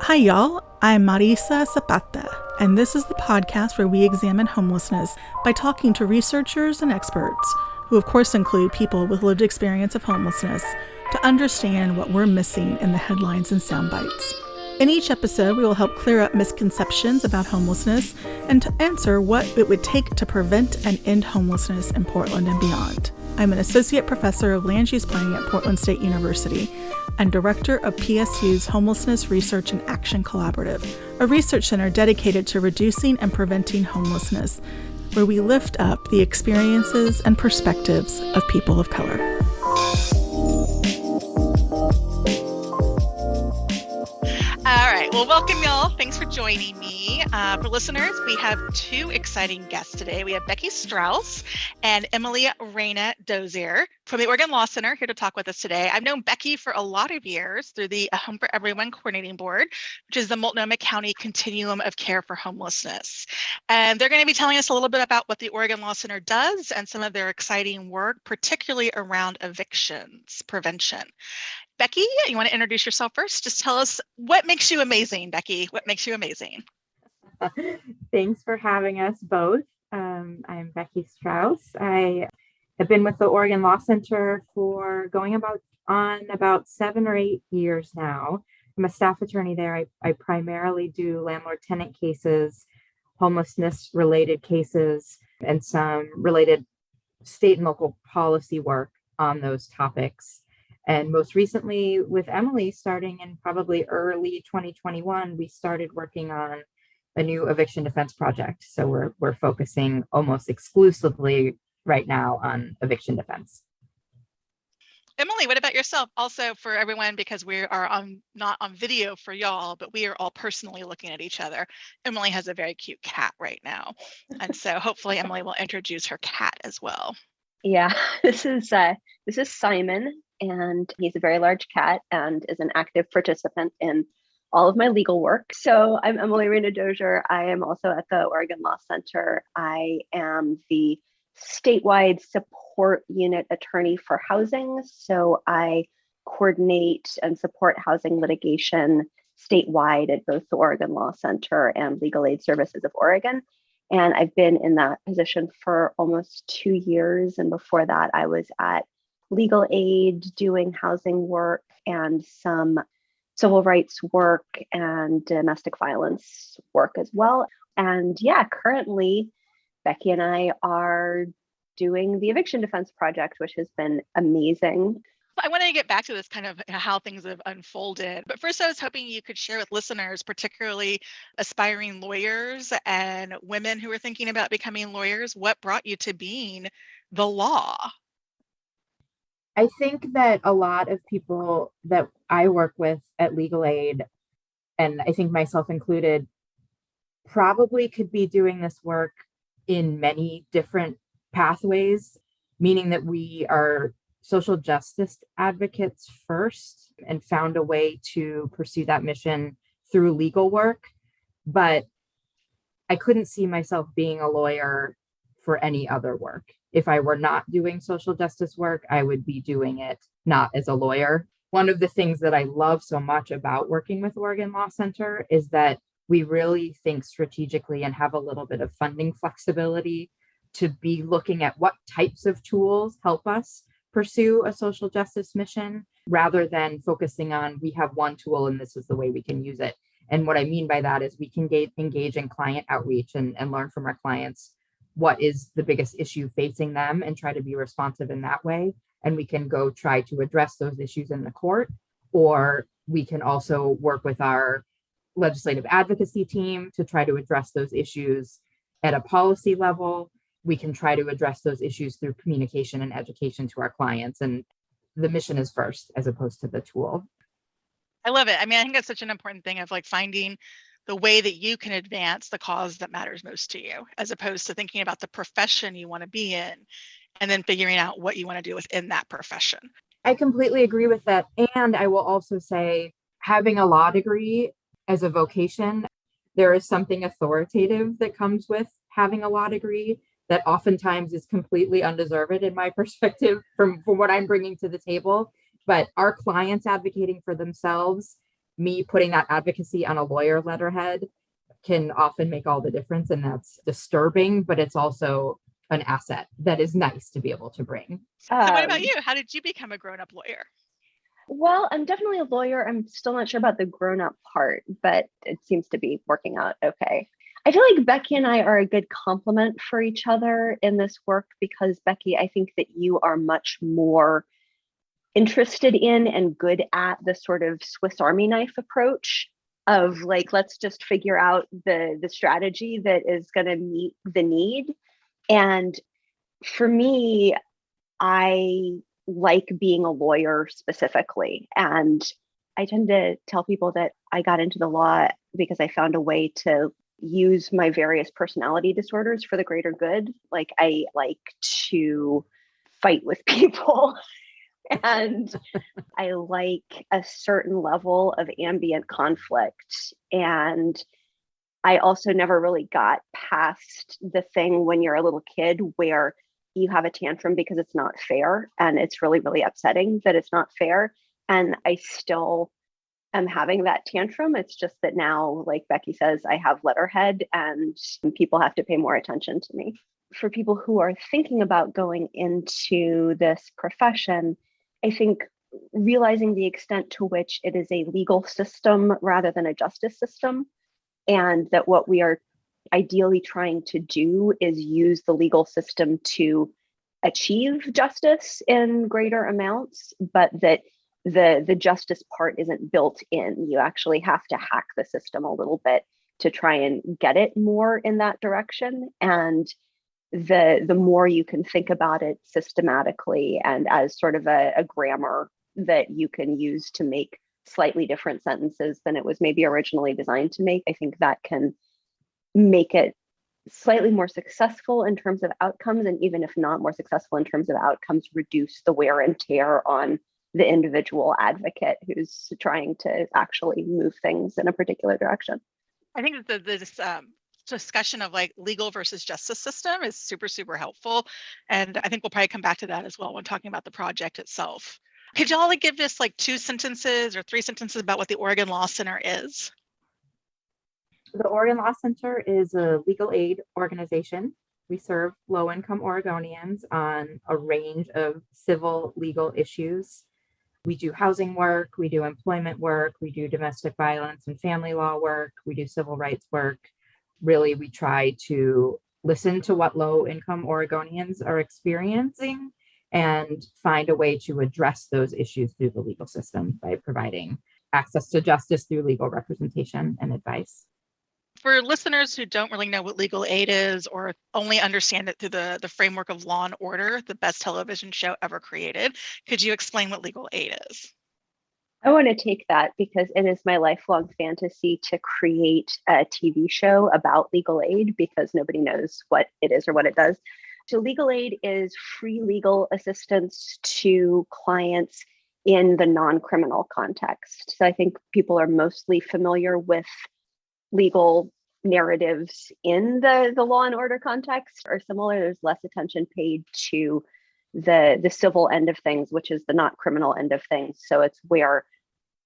Hi, y'all. I'm Marisa Zapata, and this is the podcast where we examine homelessness by talking to researchers and experts, who of course include people with lived experience of homelessness, to understand what we're missing in the headlines and sound bites. In each episode, we will help clear up misconceptions about homelessness and to answer what it would take to prevent and end homelessness in Portland and beyond. I'm an associate professor of land use planning at Portland State University and director of PSU's Homelessness Research and Action Collaborative, a research center dedicated to reducing and preventing homelessness, where we lift up the experiences and perspectives of people of color. All right. Well, welcome, y'all. Thanks for joining me. For listeners, we have two exciting guests today. We have Becky Straus and Emily Rena-Dozier from the Oregon Law Center here to talk with us today. I've known Becky for a lot of years through the Home for Everyone Coordinating Board, which is the Multnomah County Continuum of Care for Homelessness. And they're going to be telling us a little bit about what the Oregon Law Center does and some of their exciting work, particularly around evictions prevention. Becky, you want to introduce yourself first? Just tell us what makes you amazing, Becky. What makes you amazing? Thanks for having us both. I'm Becky Straus. I have been with the Oregon Law Center for going about 7 or 8 years now. I'm a staff attorney there. I primarily do landlord-tenant cases, homelessness-related cases, and some related state and local policy work on those topics. And most recently with Emily, starting in probably early 2021, we started working on a new eviction defense project. So we're focusing almost exclusively right now on eviction defense. Emily, what about yourself? Also for everyone, because we are not on video for y'all, but we are all personally looking at each other. Emily has a very cute cat right now. And so hopefully Emily will introduce her cat as well. Yeah, this is Simon, and he's a very large cat and is an active participant in all of my legal work. So I'm Emily Rena-Dozier. I am also at the Oregon Law Center. I am the statewide support unit attorney for housing. So I coordinate and support housing litigation statewide at both the Oregon Law Center and Legal Aid Services of Oregon. And I've been in that position for almost 2 years. And before that, I was at Legal Aid doing housing work and some civil rights work and domestic violence work as well. And yeah, currently, Becky and I are doing the Eviction Defense project, which has been amazing. I want to get back to this kind of how things have unfolded. But first, I was hoping you could share with listeners, particularly aspiring lawyers and women who are thinking about becoming lawyers, what brought you to being the law? I think that a lot of people that I work with at Legal Aid, and I think myself included, probably could be doing this work in many different pathways, meaning that we are social justice advocates first and found a way to pursue that mission through legal work. But I couldn't see myself being a lawyer for any other work. If I were not doing social justice work, I would be doing it not as a lawyer. One of the things that I love so much about working with Oregon Law Center is that we really think strategically and have a little bit of funding flexibility to be looking at what types of tools help us pursue a social justice mission, rather than focusing on we have one tool and this is the way we can use it. And what I mean by that is we can engage in client outreach and learn from our clients what is the biggest issue facing them and try to be responsive in that way. And we can go try to address those issues in the court, or we can also work with our legislative advocacy team to try to address those issues at a policy level. We can try to address those issues through communication and education to our clients. And the mission is first as opposed to the tool. I love it. I mean, I think that's such an important thing of like finding the way that you can advance the cause that matters most to you, as opposed to thinking about the profession you want to be in and then figuring out what you want to do within that profession. I completely agree with that. And I will also say, having a law degree as a vocation, there is something authoritative that comes with having a law degree that oftentimes is completely undeserved in my perspective from what I'm bringing to the table. But our clients advocating for themselves me putting that advocacy on a lawyer letterhead can often make all the difference. And that's disturbing, but it's also an asset that is nice to be able to bring. So what about you? How did you become a grown-up lawyer? Well, I'm definitely a lawyer. I'm still not sure about the grown-up part, but it seems to be working out okay. I feel like Becky and I are a good complement for each other in this work because, Becky, I think that you are much more interested in and good at the sort of Swiss Army knife approach of like, let's just figure out the strategy that is going to meet the need. And for me, I like being a lawyer specifically. And I tend to tell people that I got into the law because I found a way to use my various personality disorders for the greater good. Like I like to fight with people and I like a certain level of ambient conflict. And I also never really got past the thing when you're a little kid where you have a tantrum because it's not fair. And it's really, really upsetting that it's not fair. And I still am having that tantrum. It's just that now, like Becky says, I have letterhead and people have to pay more attention to me. For people who are thinking about going into this profession, I think realizing the extent to which it is a legal system rather than a justice system, and that what we are ideally trying to do is use the legal system to achieve justice in greater amounts, but that the justice part isn't built in. You actually have to hack the system a little bit to try and get it more in that direction. And the more you can think about it systematically and as sort of a grammar that you can use to make slightly different sentences than it was maybe originally designed to make, I think that can make it slightly more successful in terms of outcomes. And even if not more successful in terms of outcomes, reduce the wear and tear on the individual advocate who's trying to actually move things in a particular direction. I think that this discussion of like legal versus justice system is super, super helpful. And I think we'll probably come back to that as well when talking about the project itself. Could y'all give us like 2 sentences or 3 sentences about what the Oregon Law Center is? The Oregon Law Center is a legal aid organization. We serve low-income Oregonians on a range of civil legal issues. We do housing work, we do employment work, we do domestic violence and family law work, we do civil rights work. Really, we try to listen to what low-income Oregonians are experiencing and find a way to address those issues through the legal system by providing access to justice through legal representation and advice. For listeners who don't really know what legal aid is or only understand it through the framework of Law and Order, the best television show ever created, could you explain what legal aid is? I want to take that because it is my lifelong fantasy to create a TV show about legal aid because nobody knows what it is or what it does. So legal aid is free legal assistance to clients in the non-criminal context. So I think people are mostly familiar with legal narratives in the law and order context are similar. There's less attention paid to the civil end of things, which is the not criminal end of things. So it's where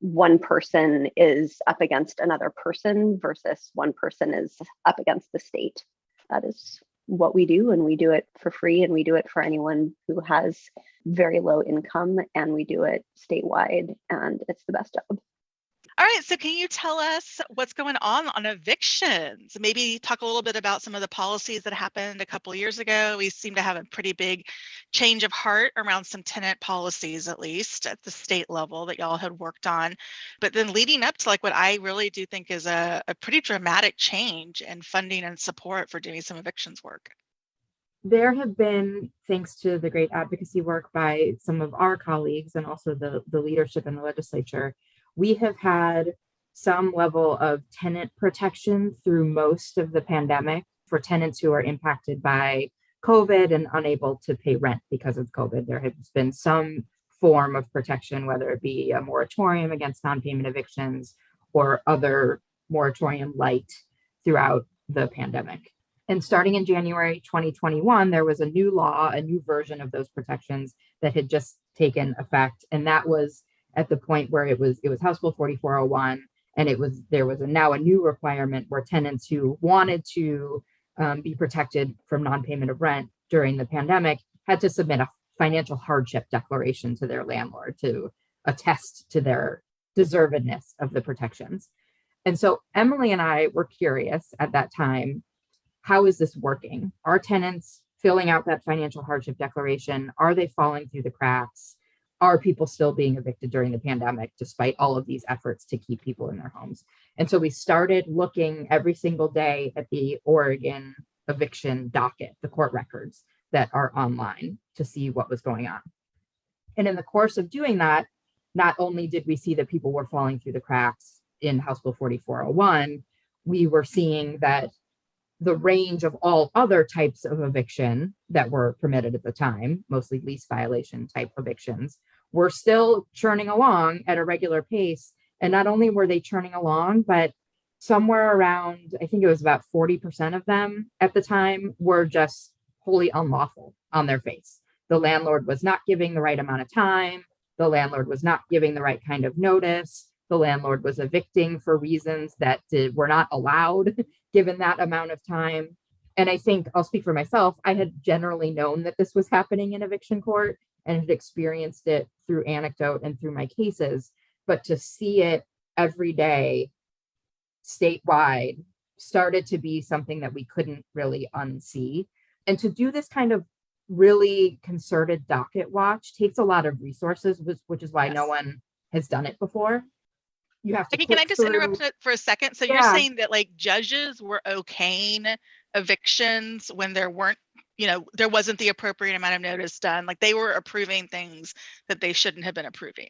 one person is up against another person versus one person is up against the state. That is what we do, and we do it for free, and we do it for anyone who has very low income, and we do it statewide, and it's the best job. All right, so can you tell us what's going on evictions? Maybe talk a little bit about some of the policies that happened a couple of years ago. We seem to have a pretty big change of heart around some tenant policies, at least at the state level that y'all had worked on. But then leading up to like what I really do think is a pretty dramatic change in funding and support for doing some evictions work. There have been, thanks to the great advocacy work by some of our colleagues and also the leadership in the legislature, we have had some level of tenant protection through most of the pandemic for tenants who are impacted by COVID and unable to pay rent because of COVID. There has been some form of protection, whether it be a moratorium against non-payment evictions or other moratorium light throughout the pandemic. And starting in January 2021, there was a new law, a new version of those protections that had just taken effect. And that was at the point where it was House Bill 4401, and there was now a new requirement where tenants who wanted to be protected from non-payment of rent during the pandemic had to submit a financial hardship declaration to their landlord to attest to their deservedness of the protections. And so Emily and I were curious at that time, how is this working? Are tenants filling out that financial hardship declaration? Are they falling through the cracks? Are people still being evicted during the pandemic, despite all of these efforts to keep people in their homes? And so we started looking every single day at the Oregon eviction docket, the court records that are online, to see what was going on. And in the course of doing that, not only did we see that people were falling through the cracks in House Bill 4401, we were seeing that the range of all other types of eviction that were permitted at the time, mostly lease violation type evictions, were still churning along at a regular pace. And not only were they churning along, but somewhere around, I think it was about 40% of them at the time, were just wholly unlawful on their face. The landlord was not giving the right amount of time. The landlord was not giving the right kind of notice. The landlord was evicting for reasons that were not allowed given that amount of time. And I think I'll speak for myself. I had generally known that this was happening in eviction court and had experienced it through anecdote and through my cases. But to see it every day statewide started to be something that we couldn't really unsee. And to do this kind of really concerted docket watch takes a lot of resources, which is why no one has done it before. You have to. Becky, can I just interrupt for a second? So you're saying that like judges were okaying evictions when there weren't, there wasn't the appropriate amount of notice done. Like they were approving things that they shouldn't have been approving.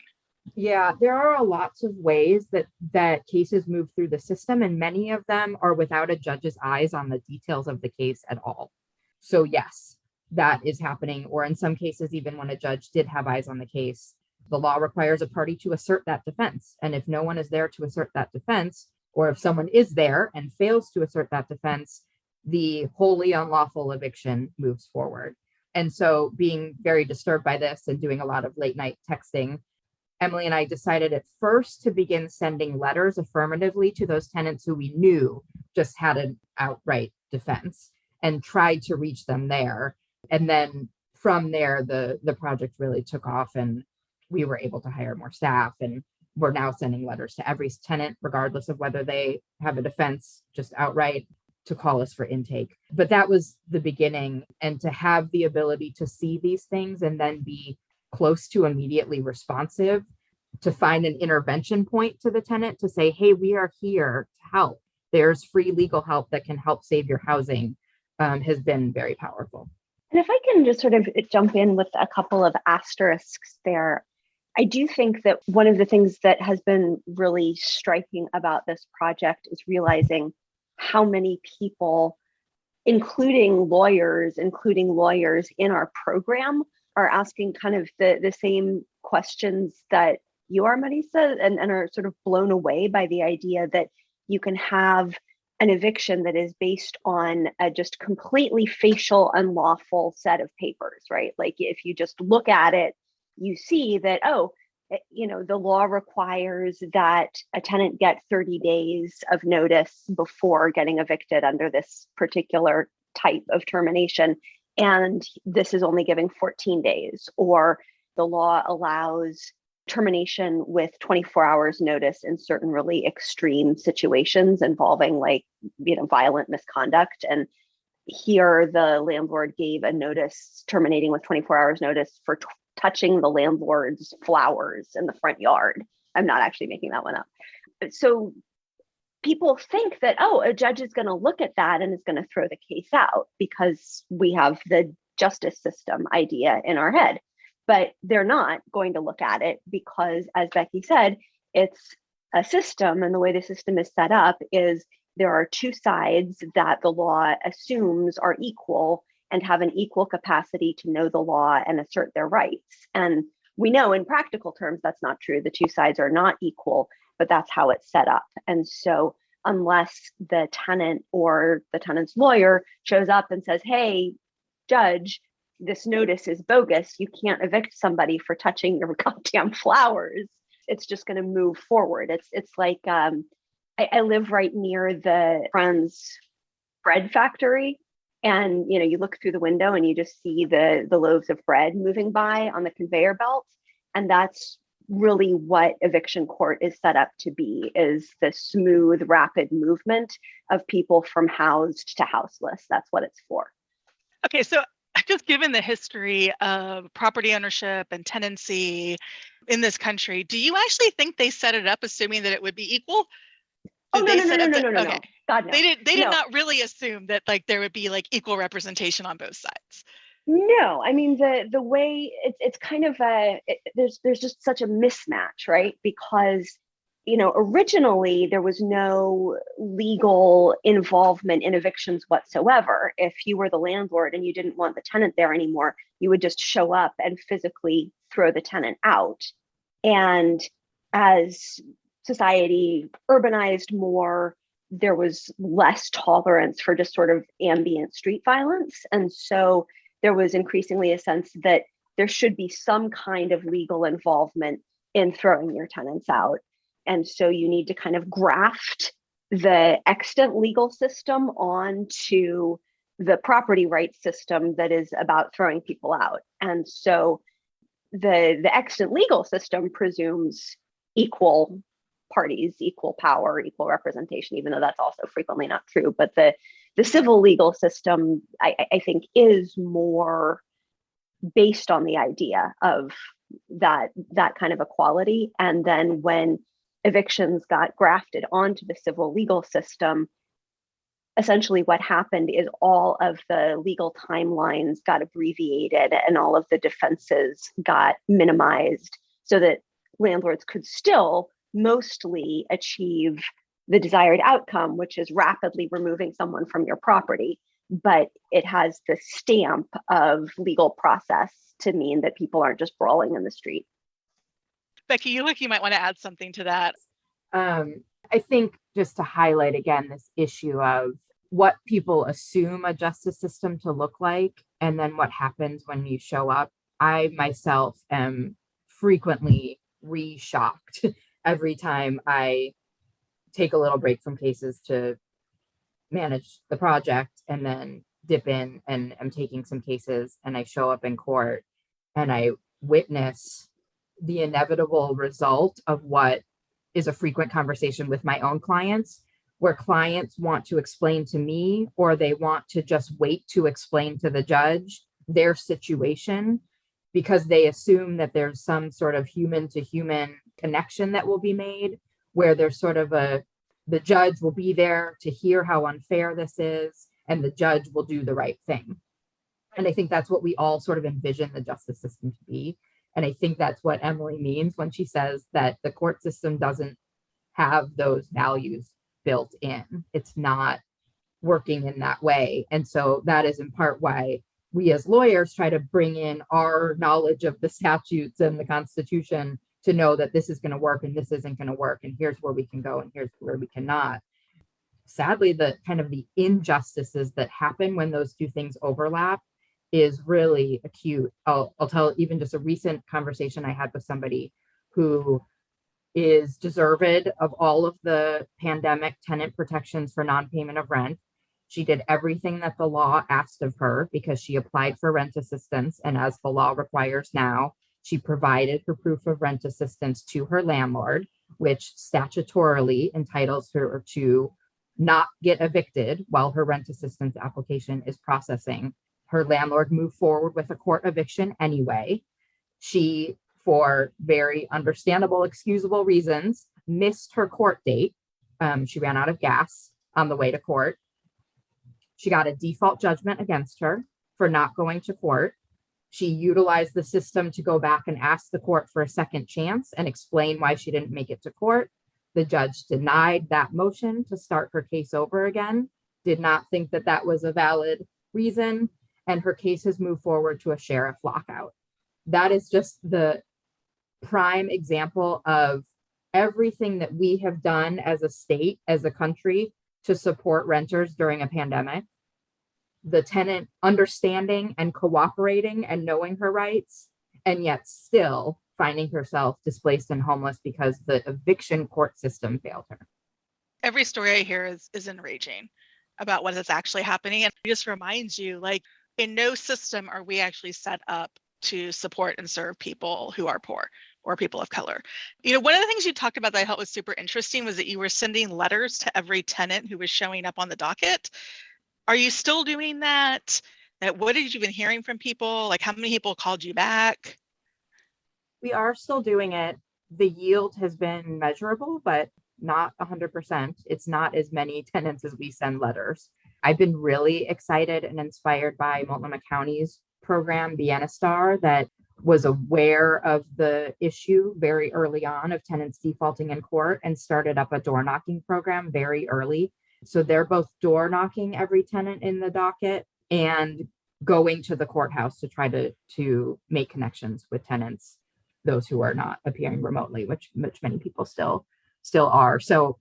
Yeah, there are lots of ways that cases move through the system, and many of them are without a judge's eyes on the details of the case at all. So yes, that is happening. Or in some cases, even when a judge did have eyes on the case, the law requires a party to assert that defense. And if no one is there to assert that defense, or if someone is there and fails to assert that defense, the wholly unlawful eviction moves forward. And so being very disturbed by this and doing a lot of late night texting, Emily and I decided at first to begin sending letters affirmatively to those tenants who we knew just had an outright defense and tried to reach them there. And then from there, the project really took off and we were able to hire more staff, and we're now sending letters to every tenant, regardless of whether they have a defense, just outright to call us for intake. But that was the beginning. And to have the ability to see these things and then be close to immediately responsive, to find an intervention point to the tenant to say, hey, we are here to help. There's free legal help that can help save your housing, has been very powerful. And if I can just sort of jump in with a couple of asterisks there, I do think that one of the things that has been really striking about this project is realizing how many people, including lawyers in our program, are asking kind of the same questions that you are, Marisa, and are sort of blown away by the idea that you can have an eviction that is based on a just completely facial, unlawful set of papers, right? Like if you just look at it, you see that, the law requires that a tenant get 30 days of notice before getting evicted under this particular type of termination. And this is only giving 14 days, or the law allows termination with 24 hours notice in certain really extreme situations involving violent misconduct. And here the landlord gave a notice terminating with 24 hours notice for touching the landlord's flowers in the front yard. I'm not actually making that one up. So people think that, a judge is going to look at that and is going to throw the case out because we have the justice system idea in our head. But they're not going to look at it because, as Becky said, it's a system. And the way the system is set up is there are two sides that the law assumes are equal and have an equal capacity to know the law and assert their rights. And we know in practical terms, that's not true. The two sides are not equal, but that's how it's set up. And so unless the tenant or the tenant's lawyer shows up and says, hey, judge, this notice is bogus, you can't evict somebody for touching your goddamn flowers, it's just going to move forward. It's like I live right near the Friends bread factory, and you look through the window and you just see the loaves of bread moving by on the conveyor belt, and that's really what eviction court is set up to be, is the smooth, rapid movement of people from housed to houseless. That's what it's for. Okay, so just given the history of property ownership and tenancy in this country, do you actually think they set it up assuming that it would be equal? Oh, no. God, no. They did not really assume that like there would be like equal representation on both sides. No, I mean the way it's kind of there's just such a mismatch, right? Because originally there was no legal involvement in evictions whatsoever. If you were the landlord and you didn't want the tenant there anymore, you would just show up and physically throw the tenant out. And as society urbanized more, there was less tolerance for just sort of ambient street violence. And so there was increasingly a sense that there should be some kind of legal involvement in throwing your tenants out. And so you need to kind of graft the extant legal system onto the property rights system that is about throwing people out. And so the extant legal system presumes equal parties, equal power, equal representation, even though that's also frequently not true. But the civil legal system, I think, is more based on the idea of that kind of equality. And then when evictions got grafted onto the civil legal system, essentially what happened is all of the legal timelines got abbreviated and all of the defenses got minimized so that landlords could still mostly achieve the desired outcome, which is rapidly removing someone from your property. But it has the stamp of legal process to mean that people aren't just brawling in the street. Becky, you might want to add something to that. I think just to highlight again this issue of what people assume a justice system to look like, and then what happens when you show up. I myself am frequently re-shocked every time I take a little break from cases to manage the project and then dip in and I'm taking some cases and I show up in court and I witness the inevitable result of what is a frequent conversation with my own clients, where clients want to explain to me or they want to just wait to explain to the judge their situation because they assume that there's some sort of human to human connection that will be made, where there's sort of the judge will be there to hear how unfair this is and the judge will do the right thing. And I think that's what we all sort of envision the justice system to be. And I think that's what Emily means when she says that the court system doesn't have those values built in. It's not working in that way. And so that is in part why we as lawyers try to bring in our knowledge of the statutes and the Constitution to know that this is going to work and this isn't going to work. And here's where we can go and here's where we cannot. Sadly, the kind of the injustices that happen when those two things overlap is really acute. I'll tell even just a recent conversation I had with somebody who is deserved of all of the pandemic tenant protections for non-payment of rent. She did everything that the law asked of her because she applied for rent assistance. And as the law requires now, she provided her proof of rent assistance to her landlord, which statutorily entitles her to not get evicted while her rent assistance application is processing. Her landlord moved forward with a court eviction anyway. She, for very understandable, excusable reasons, missed her court date. She ran out of gas on the way to court. She got a default judgment against her for not going to court. She utilized the system to go back and ask the court for a second chance and explain why she didn't make it to court. The judge denied that motion to start her case over again, did not think that that was a valid reason, and her case has moved forward to a sheriff lockout. That is just the prime example of everything that we have done as a state, as a country, to support renters during a pandemic. The tenant understanding and cooperating and knowing her rights, and yet still finding herself displaced and homeless because the eviction court system failed her. Every story I hear is enraging about what is actually happening. And it just reminds you, like, in no system are we actually set up to support and serve people who are poor or people of color. One of the things you talked about that I thought was super interesting was that you were sending letters to every tenant who was showing up on the docket. Are you still doing that? What have you been hearing from people? Like, how many people called you back? We are still doing it. The yield has been measurable, but not 100%. It's not as many tenants as we send letters. I've been really excited and inspired by Multnomah County's program, the Star, that was aware of the issue very early on of tenants defaulting in court and started up a door knocking program very early. So they're both door knocking every tenant in the docket and going to the courthouse to try to make connections with tenants, those who are not appearing remotely, which many people still are. So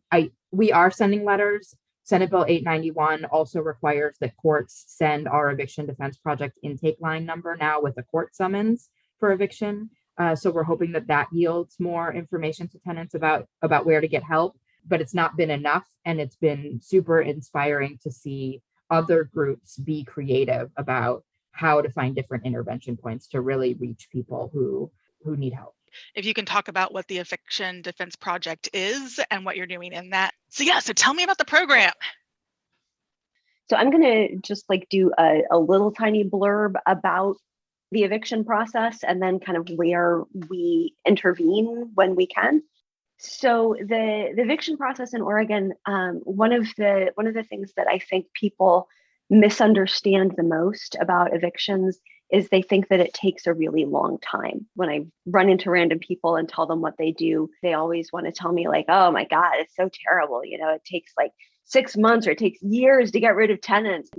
we are sending letters. Senate Bill 891 also requires that courts send our Eviction Defense Project intake line number now with a court summons for eviction. So we're hoping that yields more information to tenants about where to get help, but it's not been enough. And it's been super inspiring to see other groups be creative about how to find different intervention points to really reach people who need help. If you can talk about what the Eviction Defense Project is and what you're doing in that. So tell me about the program. So I'm going to just do a little tiny blurb about the eviction process and then kind of where we intervene when we can. So the eviction process in Oregon, one of the things that I think people misunderstand the most about evictions is they think that it takes a really long time. When I run into random people and tell them what they do, they always want to tell me like, oh my God, it's so terrible. It takes like 6 months or it takes years to get rid of tenants.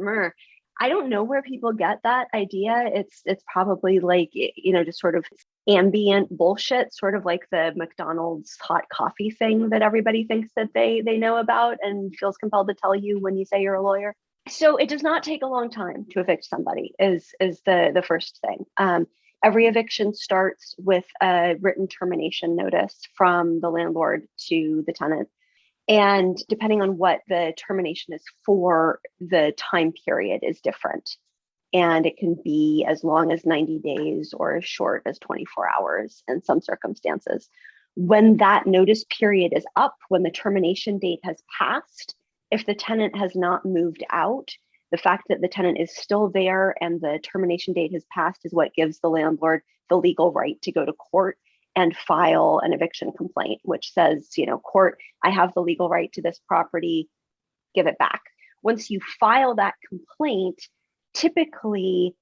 I don't know where people get that idea. It's probably like, just sort of ambient bullshit, sort of like the McDonald's hot coffee thing that everybody thinks that they know about and feels compelled to tell you when you say you're a lawyer. So it does not take a long time to evict somebody is the first thing. Every eviction starts with a written termination notice from the landlord to the tenant. And depending on what the termination is for, the time period is different. And it can be as long as 90 days or as short as 24 hours in some circumstances. When that notice period is up, when the termination date has passed, if the tenant has not moved out, the fact that the tenant is still there and the termination date has passed is what gives the landlord the legal right to go to court and file an eviction complaint, which says, court, I have the legal right to this property, give it back. Once you file that complaint, typically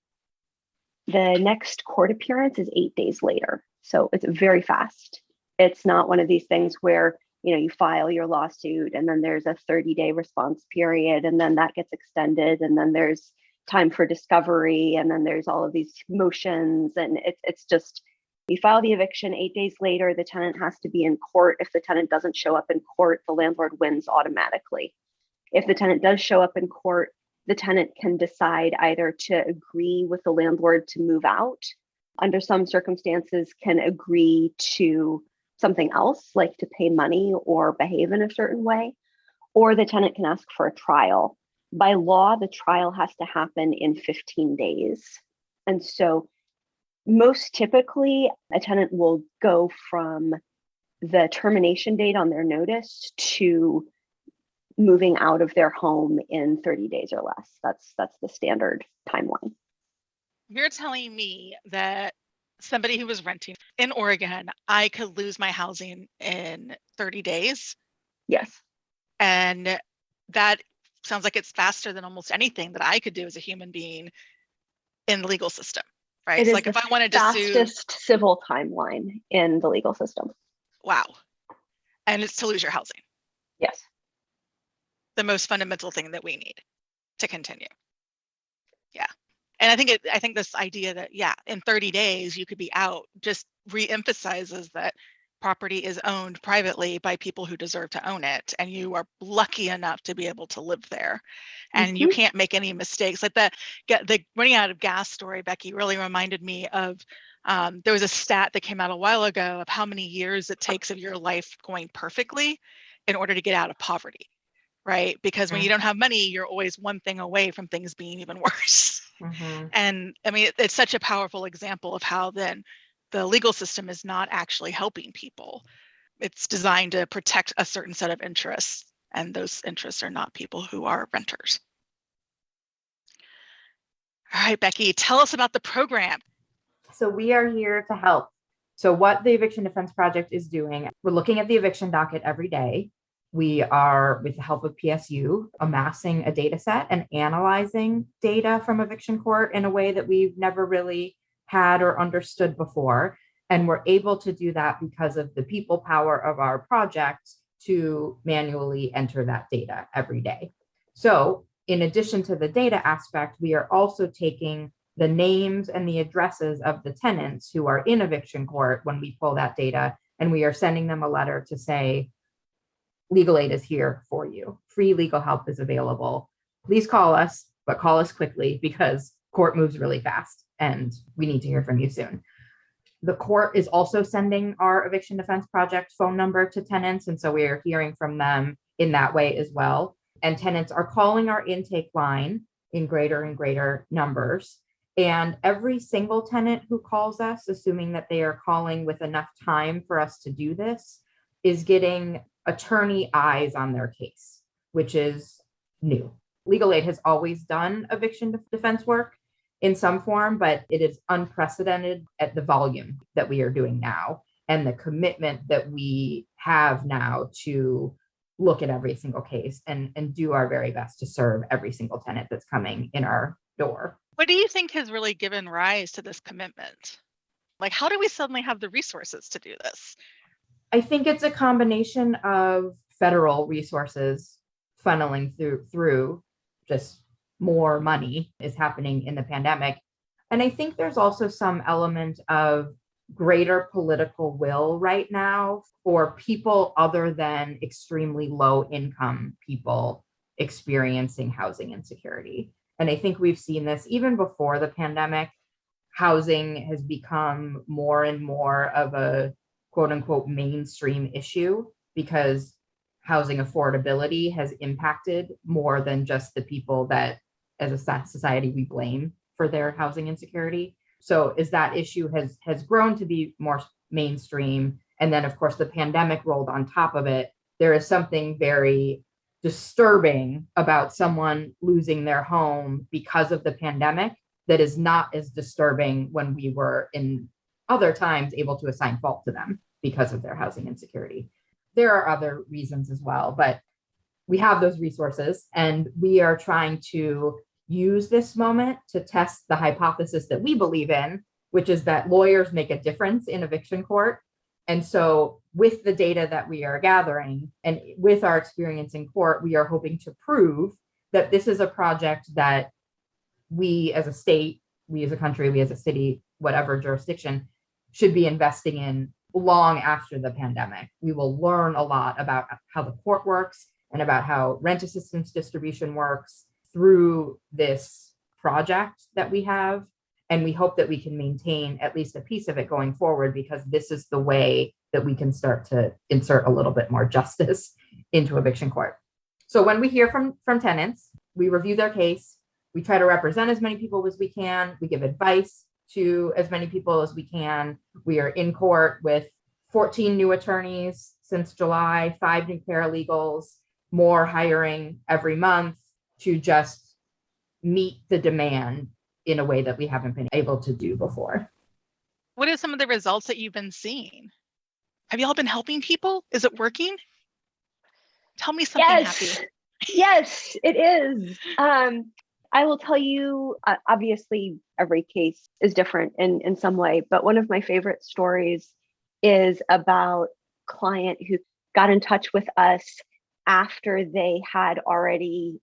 the next court appearance is 8 days later. So it's very fast. It's not one of these things where you file your lawsuit and then there's a 30-day response period and then that gets extended and then there's time for discovery and then there's all of these motions and it's just, you file the eviction 8 days later, the tenant has to be in court. If the tenant doesn't show up in court, the landlord wins automatically. If the tenant does show up in court, the tenant can decide either to agree with the landlord to move out, under some circumstances can agree to something else, like to pay money or behave in a certain way, or the tenant can ask for a trial. By law, the trial has to happen in 15 days. And so most typically, a tenant will go from the termination date on their notice to moving out of their home in 30 days or less. That's the standard timeline. You're telling me that somebody who was renting in Oregon, I could lose my housing in 30 days? Yes. And that sounds like it's faster than almost anything that I could do as a human being in the legal system, right? It is like if I wanted to sue, fastest civil timeline in the legal system. Wow. And it's to lose your housing. Yes. The most fundamental thing that we need to continue. Yeah. And I think this idea that, in 30 days you could be out just reemphasizes that property is owned privately by people who deserve to own it, and you are lucky enough to be able to live there, and you can't make any mistakes. Like the running out of gas story, Becky, really reminded me of there was a stat that came out a while ago of how many years it takes of your life going perfectly in order to get out of poverty, right? Because when you don't have money, you're always one thing away from things being even worse. And I mean, it's such a powerful example of how then the legal system is not actually helping people. It's designed to protect a certain set of interests, and those interests are not people who are renters. All right, Becky, tell us about the program. So we are here to help. So what the Eviction Defense Project is doing, we're looking at the eviction docket every day. We are, with the help of PSU, amassing a data set and analyzing data from eviction court in a way that we've never really had or understood before. And we're able to do that because of the people power of our project to manually enter that data every day. So in addition to the data aspect, we are also taking the names and the addresses of the tenants who are in eviction court when we pull that data, and we are sending them a letter to say, legal aid is here for you. Free legal help is available. Please call us, but call us quickly because court moves really fast and we need to hear from you soon. The court is also sending our Eviction Defense Project phone number to tenants, and so we are hearing from them in that way as well. And tenants are calling our intake line in greater and greater numbers. And every single tenant who calls us, assuming that they are calling with enough time for us to do this, is getting attorney eyes on their case, which is new. Legal aid has always done eviction defense work in some form, but it is unprecedented at the volume that we are doing now and the commitment that we have now to look at every single case and do our very best to serve every single tenant that's coming in our door. What do you think has really given rise to this commitment? Like, how do we suddenly have the resources to do this? I think it's a combination of federal resources funneling through just more money is happening in the pandemic. And I think there's also some element of greater political will right now for people other than extremely low income people experiencing housing insecurity. And I think we've seen this even before the pandemic. Housing has become more and more of a quote unquote mainstream issue because housing affordability has impacted more than just the people that as a society we blame for their housing insecurity. So as that issue has grown to be more mainstream, and then of course the pandemic rolled on top of it, there is something very disturbing about someone losing their home because of the pandemic that is not as disturbing when we were in other times able to assign fault to them because of their housing insecurity. There are other reasons as well, but we have those resources and we are trying to use this moment to test the hypothesis that we believe in, which is that lawyers make a difference in eviction court. And so with the data that we are gathering and with our experience in court, we are hoping to prove that this is a project that we as a state, we as a country, we as a city, whatever jurisdiction, should be investing in long after the pandemic. We will learn a lot about how the court works and about how rent assistance distribution works through this project that we have. And we hope that we can maintain at least a piece of it going forward, because this is the way that we can start to insert a little bit more justice into eviction court. So when we hear from tenants, we review their case. We try to represent as many people as we can. We give advice to as many people as we can. We are in court with 14 new attorneys since July, 5 new paralegals, more hiring every month to just meet the demand in a way that we haven't been able to do before. What are some of the results that you've been seeing? Have you all been helping people? Is it working? Tell me something happy. Yes, it is. I will tell you, obviously, every case is different in some way, but one of my favorite stories is about a client who got in touch with us after they had already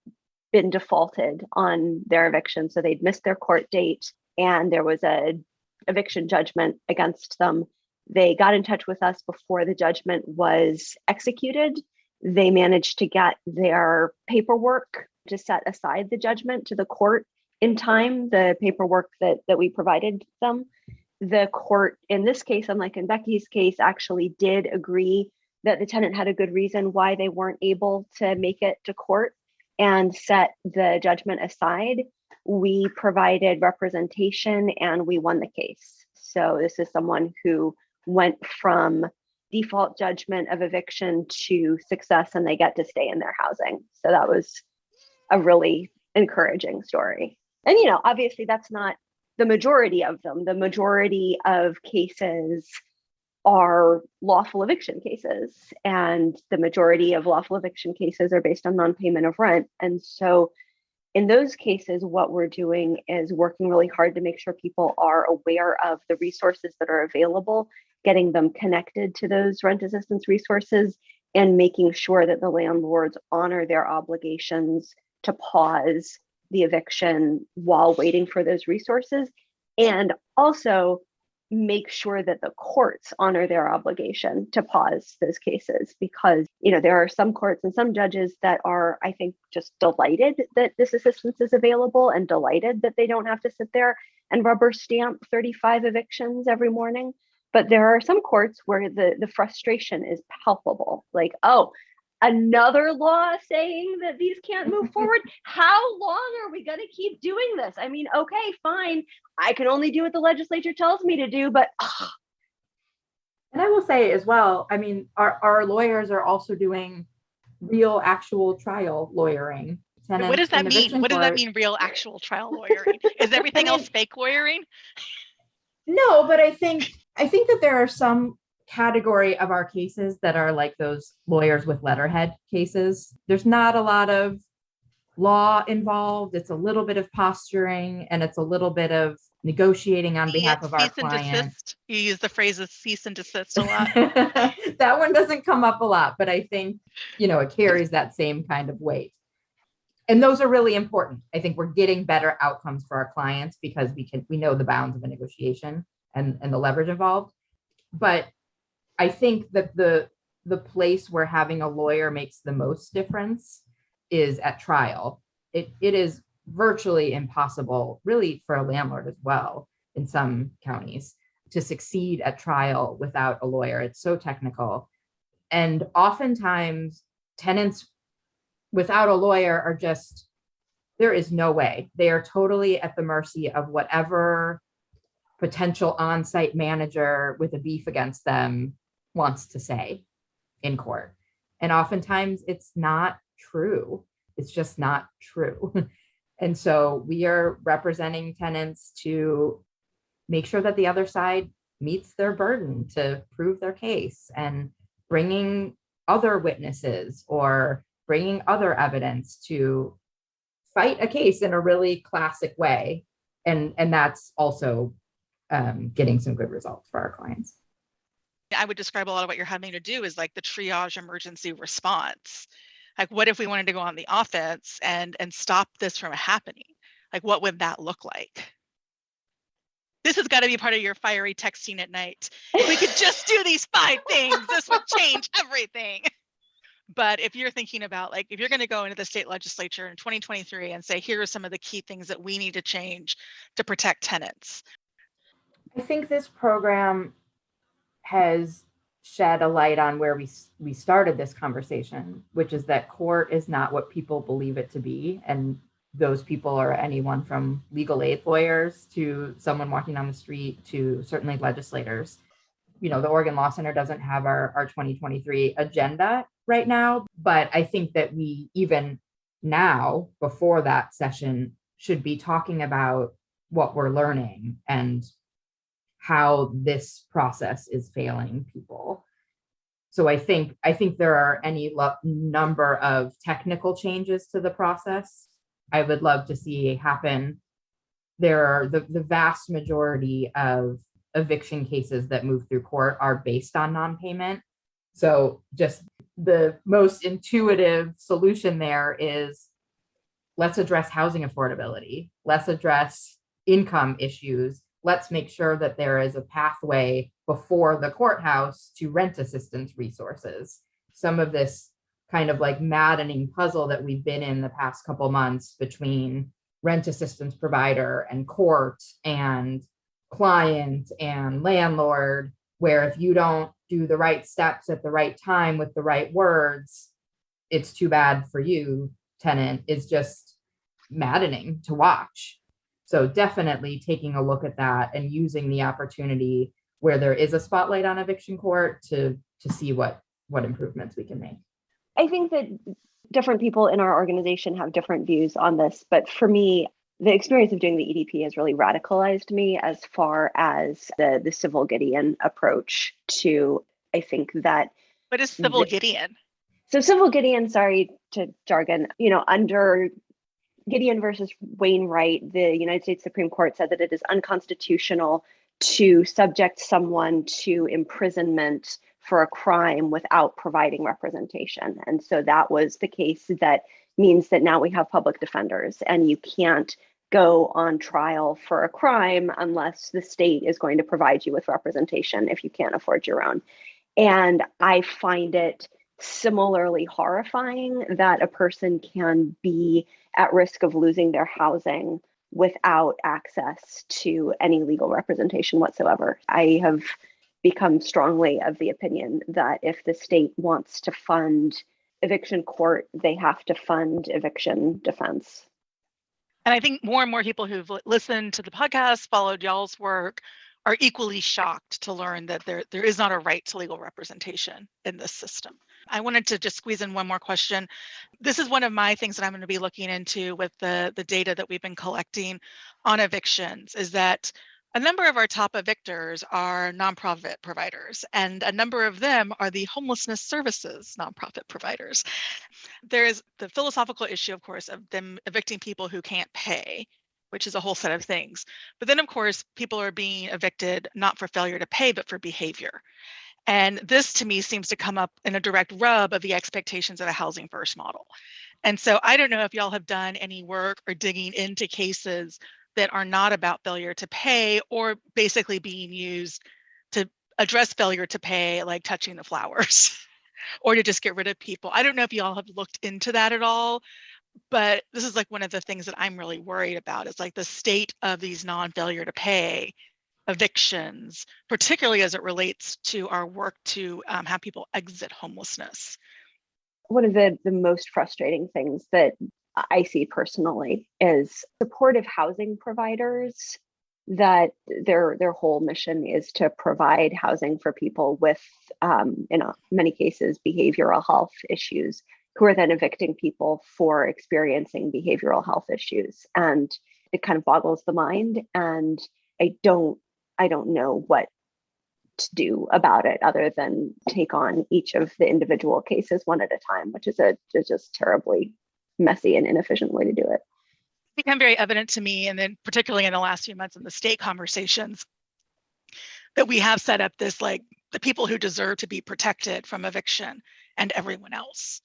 been defaulted on their eviction. So they'd missed their court date and there was a eviction judgment against them. They got in touch with us before the judgment was executed. They managed to get their paperwork to set aside the judgment to the court in time, the paperwork that we provided them. The court, in this case, unlike in Becky's case, actually did agree that the tenant had a good reason why they weren't able to make it to court and set the judgment aside. We provided representation and we won the case. So this is someone who went from default judgment of eviction to success, and they get to stay in their housing. So that was a really encouraging story. And, obviously that's not the majority of them. The majority of cases are lawful eviction cases, and the majority of lawful eviction cases are based on non-payment of rent. And so in those cases, what we're doing is working really hard to make sure people are aware of the resources that are available, getting them connected to those rent assistance resources, and making sure that the landlords honor their obligations to pause the eviction while waiting for those resources, and also make sure that the courts honor their obligation to pause those cases, because there are some courts and some judges that are, I think, just delighted that this assistance is available and delighted that they don't have to sit there and rubber stamp 35 evictions every morning. But there are some courts where the frustration is palpable, like, oh, another law saying that these can't move forward. How long are we going to keep doing this? I mean, okay, fine. I can only do what the legislature tells me to do, but. And I will say as well, I mean, our lawyers are also doing real actual trial lawyering. What does that mean? What does that mean, real actual trial lawyering? Is everything else fake lawyering? No, but I think that there are some category of our cases that are like those lawyers with letterhead cases. There's not a lot of law involved. It's a little bit of posturing, and it's a little bit of negotiating on behalf of our client. You use the phrases cease and desist a lot. That one doesn't come up a lot, but I think, it carries that same kind of weight. And those are really important. I think we're getting better outcomes for our clients because we know the bounds of a negotiation and the leverage involved. But I think that the place where having a lawyer makes the most difference is at trial. It is virtually impossible, really, for a landlord as well, in some counties, to succeed at trial without a lawyer. It's so technical. And oftentimes, tenants without a lawyer are just, there is no way. They are totally at the mercy of whatever potential on-site manager with a beef against them wants to say in court. And oftentimes it's not true. It's just not true. And so we are representing tenants to make sure that the other side meets their burden to prove their case, and bringing other witnesses or bringing other evidence to fight a case in a really classic way. And that's also getting some good results for our clients. I would describe a lot of what you're having to do is like the triage emergency response. Like, what if we wanted to go on the offense and stop this from happening? Like, what would that look like? This has got to be part of your fiery texting at night. If we could just do these 5 things, this would change everything. But if you're thinking about, like, if you're going to go into the state legislature in 2023 and say, here are some of the key things that we need to change to protect tenants. I think this program has shed a light on where we started this conversation, which is that court is not what people believe it to be. And those people are anyone from legal aid lawyers to someone walking down the street to certainly legislators. The Oregon Law Center doesn't have our 2023 agenda right now, but I think that we, even now, before that session, should be talking about what we're learning and how this process is failing people. So I think there are any number of technical changes to the process I would love to see happen. There are the vast majority of eviction cases that move through court are based on non-payment. So just the most intuitive solution there is, let's address housing affordability. Let's address income issues. Let's make sure that there is a pathway before the courthouse to rent assistance resources. Some of this kind of like maddening puzzle that we've been in the past couple months between rent assistance provider and court and client and landlord, where if you don't do the right steps at the right time with the right words, it's too bad for you, tenant, is just maddening to watch. So definitely taking a look at that and using the opportunity where there is a spotlight on eviction court to see what improvements we can make. I think that different people in our organization have different views on this, but for me, the experience of doing the EDP has really radicalized me as far as the civil Gideon approach to, I think that. What is civil Gideon? So civil Gideon, sorry to jargon, under Gideon versus Wainwright, the United States Supreme Court said that it is unconstitutional to subject someone to imprisonment for a crime without providing representation. And so that was the case that means that now we have public defenders, and you can't go on trial for a crime unless the state is going to provide you with representation if you can't afford your own. And I find it similarly horrifying that a person can be at risk of losing their housing without access to any legal representation whatsoever. I have become strongly of the opinion that if the state wants to fund eviction court, they have to fund eviction defense. And I think more and more people who've listened to the podcast, followed y'all's work, are equally shocked to learn that there is not a right to legal representation in this system. I wanted to just squeeze in one more question. This is one of my things that I'm going to be looking into with the data that we've been collecting on evictions, is that a number of our top evictors are nonprofit providers, and a number of them are the homelessness services nonprofit providers. There is the philosophical issue, of course, of them evicting people who can't pay, which is a whole set of things. But then, of course, people are being evicted not for failure to pay, but for behavior. And this, to me, seems to come up in a direct rub of the expectations of a housing first model. And so I don't know if y'all have done any work or digging into cases that are not about failure to pay, or basically being used to address failure to pay, like touching the flowers or to just get rid of people. I don't know if y'all have looked into that at all, but this is like one of the things that I'm really worried about, is like the state of these non-failure to pay evictions, particularly as it relates to our work to have people exit homelessness. One of the most frustrating things that I see personally is supportive housing providers, that their whole mission is to provide housing for people with, in many cases, behavioral health issues, who are then evicting people for experiencing behavioral health issues. And it kind of boggles the mind. And I don't know what to do about it other than take on each of the individual cases one at a time, which is a just terribly messy and inefficient way to do it. It's become very evident to me, and then particularly in the last few months in the state conversations, that we have set up this, like, the people who deserve to be protected from eviction and everyone else.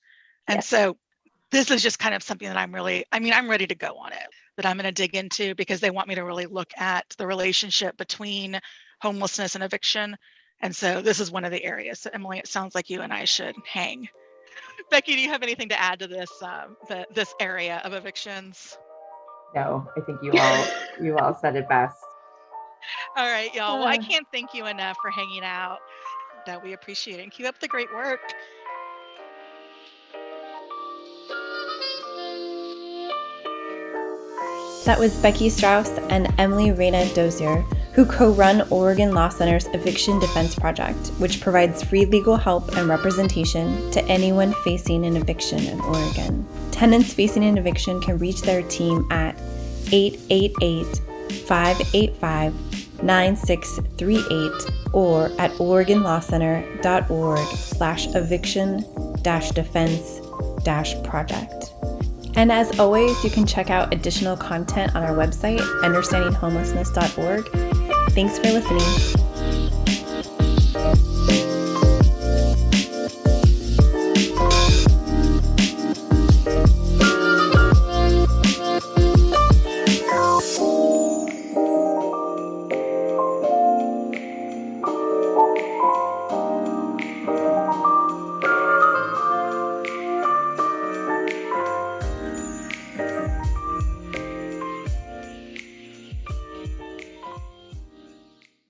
And yes. So this is just kind of something that I'm ready to go on it, that I'm going to dig into, because they want me to really look at the relationship between homelessness and eviction. And so this is one of the areas. So Emily, it sounds like you and I should hang. Becky, do you have anything to add to this this area of evictions? No, I think you all said it best. All right, y'all. Well, I can't thank you enough for hanging out. That we appreciate it. And keep up the great work. That was Becky Straus and Emily Rena-Dozier, who co-run Oregon Law Center's Eviction Defense project, which provides free legal help and representation to anyone facing an eviction in Oregon. Tenants facing an eviction can reach their team at 888-585-9638 or at oregonlawcenter.org/eviction-defense-project. And as always, you can check out additional content on our website, understandinghomelessness.org. Thanks for listening.